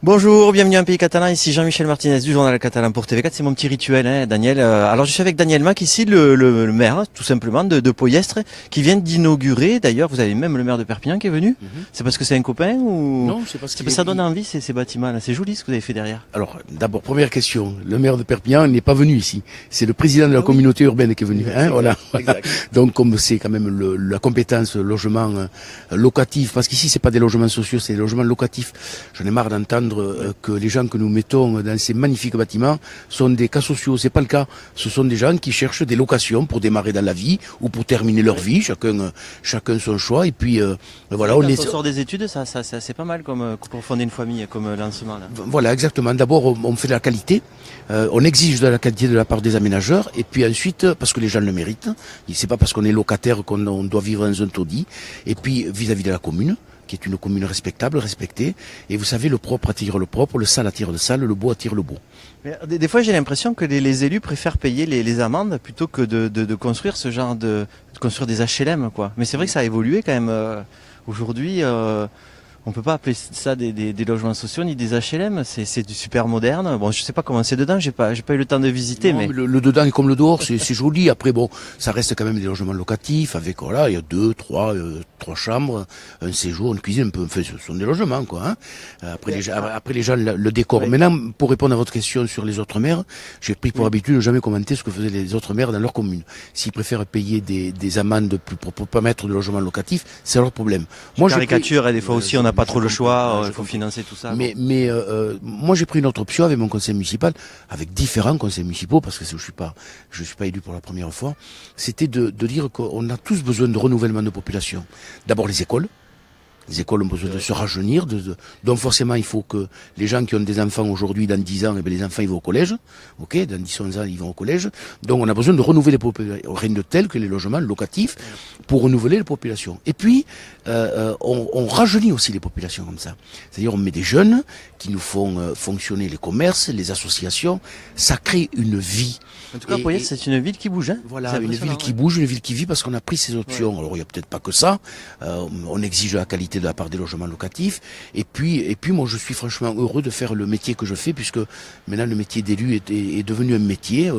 Bonjour, bienvenue en Pays Catalan, ici Jean-Michel Martinez du journal catalan pour TV4, c'est mon petit rituel, hein, Daniel. Alors je suis avec Daniel Mac ici, le maire, tout simplement, de Poyestre, qui vient d'inaugurer, d'ailleurs vous avez même le maire de Perpignan qui est venu. C'est parce que c'est un copain ou... Non, c'est parce que ça donne envie ces bâtiments là, c'est joli ce que vous avez fait derrière. Alors, d'abord, première question, le maire de Perpignan n'est pas venu ici, c'est le président de la communauté urbaine qui est venu, hein, voilà. Donc comme c'est quand même la compétence logement locatif, parce qu'ici c'est pas des logements sociaux, c'est des logements locatifs, j'en ai marre d'entendre que les gens que nous mettons dans ces magnifiques bâtiments sont des cas sociaux. C'est pas le cas. Ce sont des gens qui cherchent des locations pour démarrer dans la vie ou pour terminer leur vie. Chacun son choix. Et puis voilà. Quand on sort des études, ça c'est pas mal comme pour fonder une famille, comme lancement là. Voilà, exactement. D'abord, on fait de la qualité. On exige de la qualité de la part des aménageurs. Et puis ensuite, parce que les gens le méritent. C'est pas parce qu'on est locataire qu'on doit vivre dans un taudis. Et puis vis-à-vis de la commune, qui est une commune respectable, respectée. Et vous savez, le propre attire le propre, le sale attire le sale, le beau attire le beau. Mais des fois, j'ai l'impression que les élus préfèrent payer les amendes plutôt que de construire ce genre de construire des HLM, quoi. Mais c'est vrai que ça a évolué quand même. Aujourd'hui, on peut pas appeler ça des logements sociaux ni des HLM. C'est du super moderne. Bon, je sais pas comment c'est dedans. J'ai pas eu le temps de visiter, non, mais le dedans est comme le dehors, c'est joli. Après, bon, ça reste quand même des logements locatifs avec, voilà, il y a trois chambres, un séjour, une cuisine, un peu, enfin, ce sont des logements, quoi, hein. Après les gens le décorent. Maintenant, pour répondre à votre question sur les autres maires, j'ai pris pour habitude de jamais commenter ce que faisaient les autres maires dans leur commune. S'ils préfèrent payer des amendes pour pas mettre de logements locatifs, c'est leur problème. Moi, caricature, et des fois aussi, on n'a pas trop le choix, il faut financer tout ça. Mais moi, j'ai pris une autre option avec mon conseil municipal, avec différents conseils municipaux, parce que je suis pas élu pour la première fois. C'était de dire qu'on a tous besoin de renouvellement de population. D'abord les écoles. Les écoles ont besoin de se rajeunir, donc forcément il faut que les gens qui ont des enfants aujourd'hui, dans 10 ans, eh bien, les enfants ils vont au collège, ok, dans 10-11 ans ils vont au collège, donc on a besoin de renouveler les populations, rien de tel que les logements locatifs pour renouveler les populations. Et puis on rajeunit aussi les populations comme ça, c'est-à-dire on met des jeunes qui nous font fonctionner les commerces, les associations, ça crée une vie. En tout cas, Poyestre, c'est une ville qui bouge. Hein, voilà, une ville qui bouge, une ville qui vit parce qu'on a pris ces options. Ouais. Alors il n'y a peut-être pas que ça. On exige la qualité de la part des logements locatifs. Et puis moi je suis franchement heureux de faire le métier que je fais, puisque maintenant le métier d'élu est devenu un métier.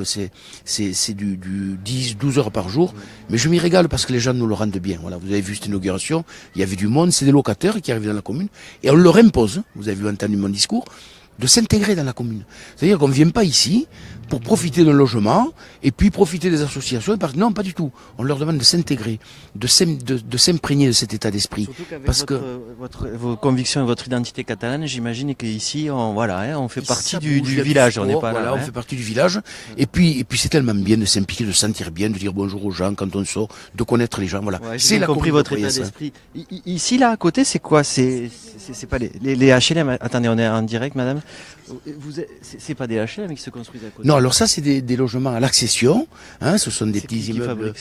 C'est du 10-12 heures par jour. Mais je m'y régale parce que les gens nous le rendent bien. Voilà, vous avez vu cette inauguration, il y avait du monde, c'est des locataires qui arrivent dans la commune. Et on leur impose, vous avez entendu mon discours, de s'intégrer dans la commune. C'est-à-dire qu'on ne vient pas ici pour profiter d'un logement et puis profiter des associations. Non, pas du tout. On leur demande de s'intégrer, de s'imprégner de cet état d'esprit. Parce que vos convictions et votre identité catalane, j'imagine qu'ici, on fait partie du village. On n'est pas là. On fait partie du village. Et puis c'est tellement bien de s'impliquer, de se sentir bien, de dire bonjour aux gens quand on sort, de connaître les gens. Voilà. Ouais, j'ai compris votre état d'esprit. Ici, là, à côté, c'est quoi? C'est pas les HLM. Attendez, on est en direct, madame. C'est pas des HLM qui se construisent à côté. Non, alors ça c'est des logements à l'accession, hein, ce sont des petits immeubles.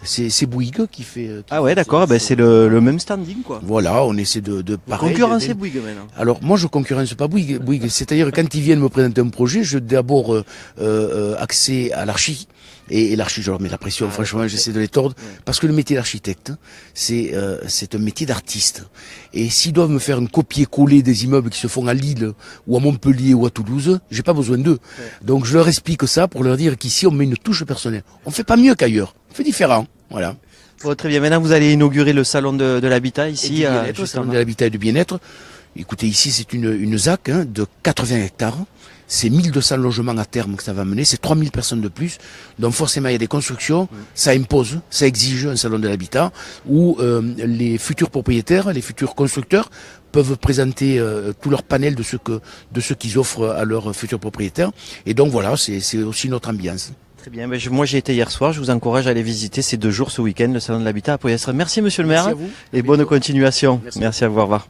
C'est Bouygues qui fait. Ah ouais, d'accord, c'est le même standing, quoi. Voilà, on essaie de concurrencer Bouygues maintenant. Alors moi je concurrence pas Bouygues, c'est-à-dire quand ils viennent me présenter un projet, je d'abord accès à l'archi. Et l'archi, je leur mets la pression, franchement, j'essaie de les tordre, parce que le métier d'architecte, c'est un métier d'artiste. Et s'ils doivent me faire un copier-coller des immeubles qui se font à Lille, ou à Montpellier, ou à Toulouse, j'ai pas besoin d'eux. Donc je leur explique ça pour leur dire qu'ici, on met une touche personnelle. On fait pas mieux qu'ailleurs, on fait différent, voilà. Bon, très bien, maintenant vous allez inaugurer le salon de l'habitat ici. Le salon de l'habitat et du bien-être. Écoutez, ici, c'est une ZAC de 80 hectares. C'est 1200 logements à terme que ça va mener, c'est 3000 personnes de plus. Donc forcément, il y a des constructions, ça impose, ça exige un salon de l'habitat où les futurs propriétaires, les futurs constructeurs peuvent présenter tout leur panel de ce qu'ils offrent à leurs futurs propriétaires. Et donc voilà, c'est aussi notre ambiance. Très bien, moi j'ai été hier soir, je vous encourage à aller visiter ces 2 jours ce week-end, le salon de l'habitat à Poyestre. Merci monsieur le maire, et bonne continuation. Merci à vous, au revoir.